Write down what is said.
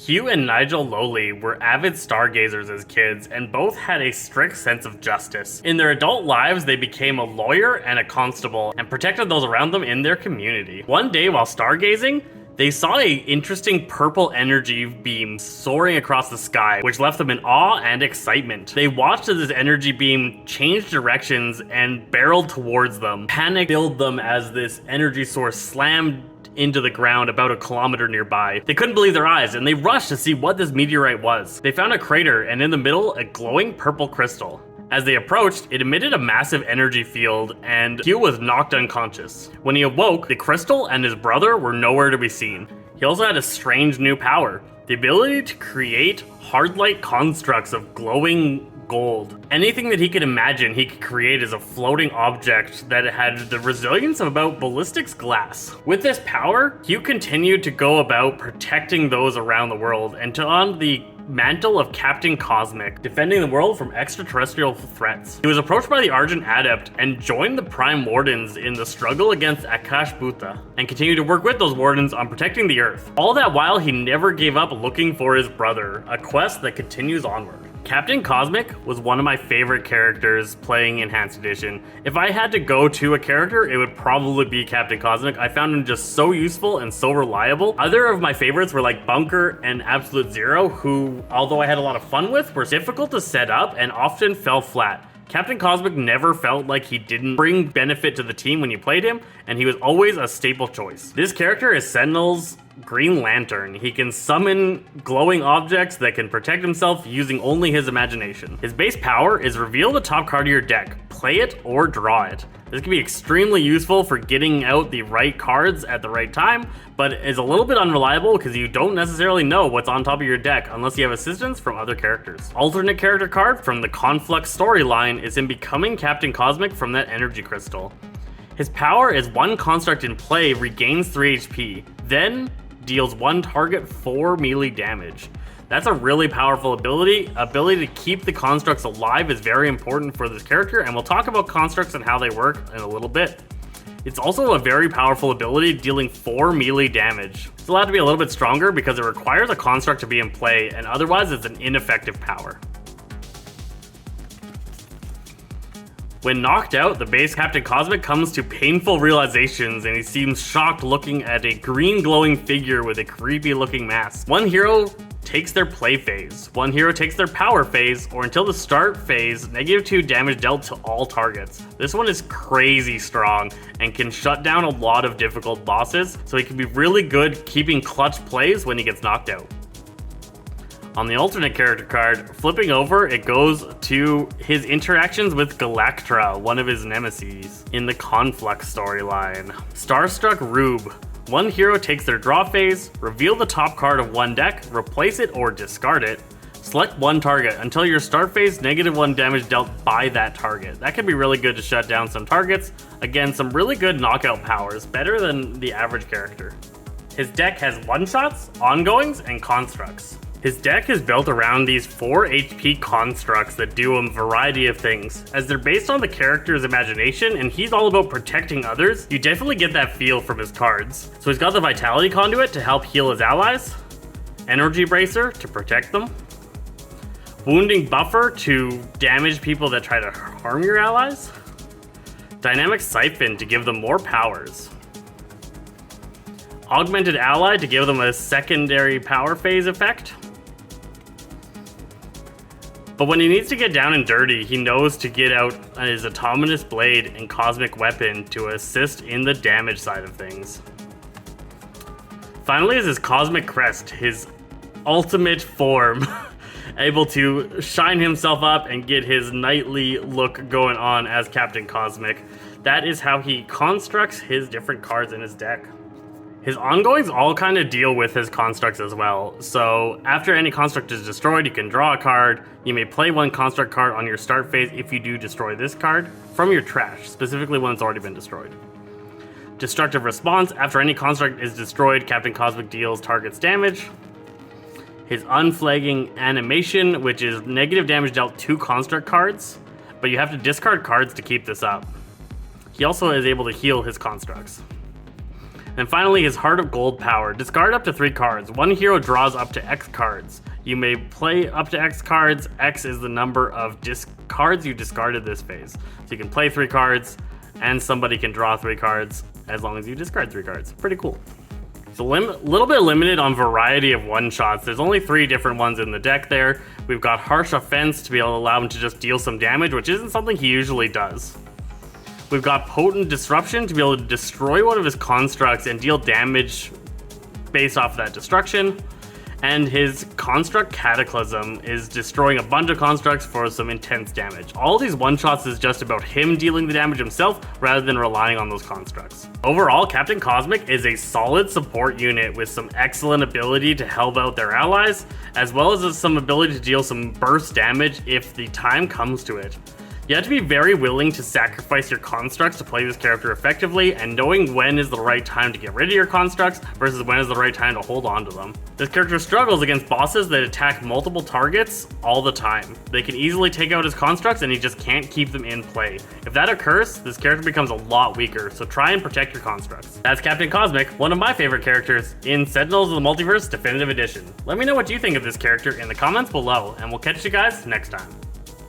Hugh and Nigel Lowley were avid stargazers as kids, and both had a strict sense of justice. In their adult lives, they became a lawyer and a constable, and protected those around them in their community. One day while stargazing, they saw an interesting purple energy beam soaring across the sky, which left them in awe and excitement. They watched as this energy beam changed directions and barreled towards them. Panic filled them as this energy source slammed into the ground about a kilometer nearby. They couldn't believe their eyes, and they rushed to see what this meteorite was. They found a crater, and in the middle, a glowing purple crystal. As they approached, it emitted a massive energy field, and Hugh was knocked unconscious. When he awoke, the crystal and his brother were nowhere to be seen. He also had a strange new power, the ability to create hard-light constructs of glowing gold. Anything that he could imagine, he could create as a floating object that had the resilience of about ballistics glass. With this power, Hugh continued to go about protecting those around the world and took on the mantle of Captain Cosmic, defending the world from extraterrestrial threats. He was approached by the Argent Adept and joined the Prime Wardens in the struggle against Akash Bhutha, and continued to work with those Wardens on protecting the Earth. All that while, he never gave up looking for his brother, a quest that continues onward. Captain Cosmic was one of my favorite characters playing Enhanced Edition. If I had to go to a character, it would probably be Captain Cosmic. I found him just so useful and so reliable. Other of my favorites were like Bunker and Absolute Zero, who, although I had a lot of fun with, were difficult to set up and often fell flat. Captain Cosmic never felt like he didn't bring benefit to the team when you played him, and he was always a staple choice. This character is Sentinels' Green Lantern. He can summon glowing objects that can protect himself using only his imagination. His base power is reveal the top card of your deck, play it, or draw it. This can be extremely useful for getting out the right cards at the right time, but is a little bit unreliable because you don't necessarily know what's on top of your deck unless you have assistance from other characters. Alternate character card from the Conflux storyline is him becoming Captain Cosmic from that energy crystal. His power is one construct in play regains 3 HP, then deals one target 4 melee damage. That's a really powerful ability. Ability to keep the constructs alive is very important for this character, and we'll talk about constructs and how they work in a little bit. It's also a very powerful ability, dealing 4 melee damage. It's allowed to be a little bit stronger because it requires a construct to be in play, and otherwise it's an ineffective power. When knocked out, the base Captain Cosmic comes to painful realizations, and he seems shocked looking at a green glowing figure with a creepy looking mask. One hero takes their play phase, one hero takes their power phase, or until the start phase, -2 damage dealt to all targets. This one is crazy strong and can shut down a lot of difficult bosses, so he can be really good keeping clutch plays when he gets knocked out. On the alternate character card, flipping over, it goes to his interactions with Galactra, one of his nemesis, in the Conflux storyline. Starstruck Rube. One hero takes their draw phase, reveal the top card of one deck, replace it or discard it, select one target until your start phase, -1 damage dealt by that target. That can be really good to shut down some targets. Again, some really good knockout powers, better than the average character. His deck has one-shots, ongoings, and constructs. His deck is built around these 4 HP constructs that do a variety of things. As they're based on the character's imagination and he's all about protecting others, you definitely get that feel from his cards. So he's got the Vitality Conduit to help heal his allies, Energy Bracer to protect them, Wounding Buffer to damage people that try to harm your allies, Dynamic Siphon to give them more powers, Augmented Ally to give them a secondary power phase effect. But when he needs to get down and dirty, he knows to get out his Autonomous Blade and Cosmic Weapon to assist in the damage side of things. Finally is his Cosmic Crest, his ultimate form, able to shine himself up and get his knightly look going on as Captain Cosmic. That is how he constructs his different cards in his deck. His ongoings all kind of deal with his constructs as well. So after any construct is destroyed, you can draw a card. You may play one construct card on your start phase if you do destroy this card from your trash, specifically one that's already been destroyed. Destructive Response, after any construct is destroyed, Captain Cosmic deals targets damage. His Unflagging Animation, which is negative damage dealt to construct cards, but you have to discard cards to keep this up. He also is able to heal his constructs. And finally, his Heart of Gold power. Discard up to 3 cards. One hero draws up to X cards. You may play up to X cards. X is the number of cards you discarded this phase. So you can play 3 cards, and somebody can draw 3 cards as long as you discard 3 cards. Pretty cool. It's a little bit limited on variety of one-shots. There's only 3 different ones in the deck there. We've got Harsh Offense to be able to allow him to just deal some damage, which isn't something he usually does. We've got Potent Disruption to be able to destroy one of his constructs and deal damage based off that destruction. And his Construct Cataclysm is destroying a bunch of constructs for some intense damage. All these one-shots is just about him dealing the damage himself rather than relying on those constructs. Overall, Captain Cosmic is a solid support unit with some excellent ability to help out their allies, as well as some ability to deal some burst damage if the time comes to it. You have to be very willing to sacrifice your constructs to play this character effectively, and knowing when is the right time to get rid of your constructs versus when is the right time to hold on to them. This character struggles against bosses that attack multiple targets all the time. They can easily take out his constructs and he just can't keep them in play. If that occurs, this character becomes a lot weaker, so try and protect your constructs. That's Captain Cosmic, one of my favorite characters in Sentinels of the Multiverse Definitive Edition. Let me know what you think of this character in the comments below, and we'll catch you guys next time.